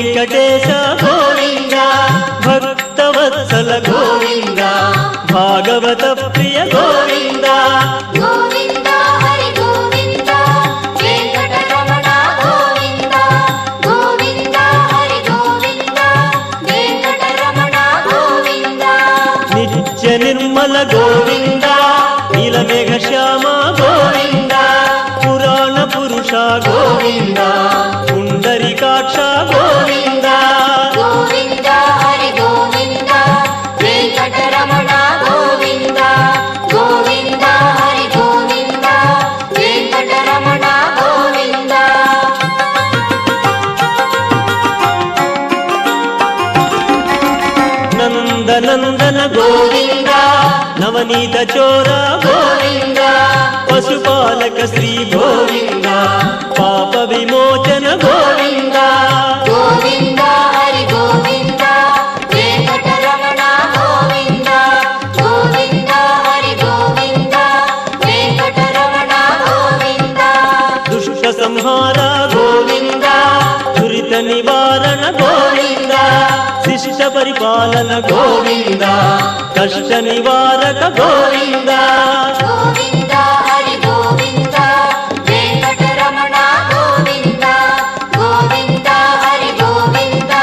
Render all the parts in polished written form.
వెంకటేశ గోవింద భక్తవత్సల గోవింద భాగవత ప్రియ గోవింద గోవింద హరి గోవింద వెంకటరమణ గోవింద గోవింద హరి గోవింద వెంకటరమణ గోవింద నిత్య నిర్మల గోవింద నీలమేఘ శ్యామ గోవింద పురాణ పురుష గోవింద పుండరీకాక్ష గోవింద గోవింద హరి గోవింద వెంకటరమణ గోవింద గోవింద హరి గోవింద వెంకటరమణ గోవింద నందనందన గోవింద నవనీత చోర గోవింద పశుపాలక శ్రీ గోవింద పాప విమోచన గోవింద గోవింద హరి గోవింద వెంకటరమణ గోవింద గోవింద హరి గోవింద వెంకటరమణ గోవింద దుష్ట సంహార గోవింద దురిత నివారణ గోవింద శిష్ట పరిపాలన గోవింద కష్ట నివారక గోవింద గోవింద హరి గోవింద వెంకటరమణ గోవింద గోవింద హరి గోవింద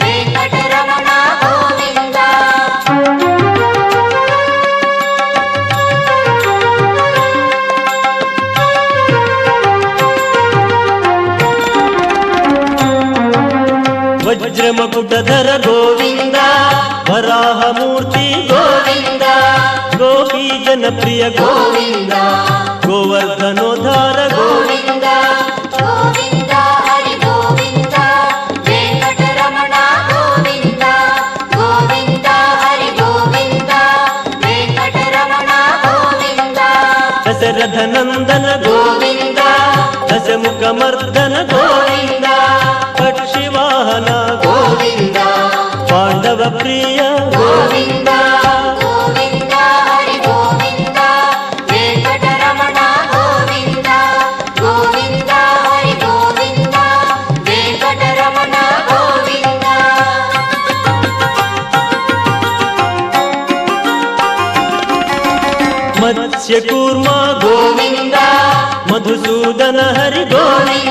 వెంకటరమణ గోవింద వజ్రమకుటధర గోవింద వరాహమూర్తి గోవింద గోపీ జనప్రియ గోవింద గోవర్ధనోద్ధార గోవింద గోవింద హరి గోవింద వెంకటరమణ గోవింద గోవింద హరి గోవింద వెంకటరమణ గోవింద దశరథ నందన గోవింద దశముఖ మర్దన గోవింద పక్షివాహన గోవింద పాండవ ప్రియ గోవింద గోవింద హరి గోవింద వెంకటరమణ గోవింద గోవింద హరి గోవింద వెంకటరమణ గోవింద మత్స్య కూర్మ గోవింద మధుసూదన హరి గోవింద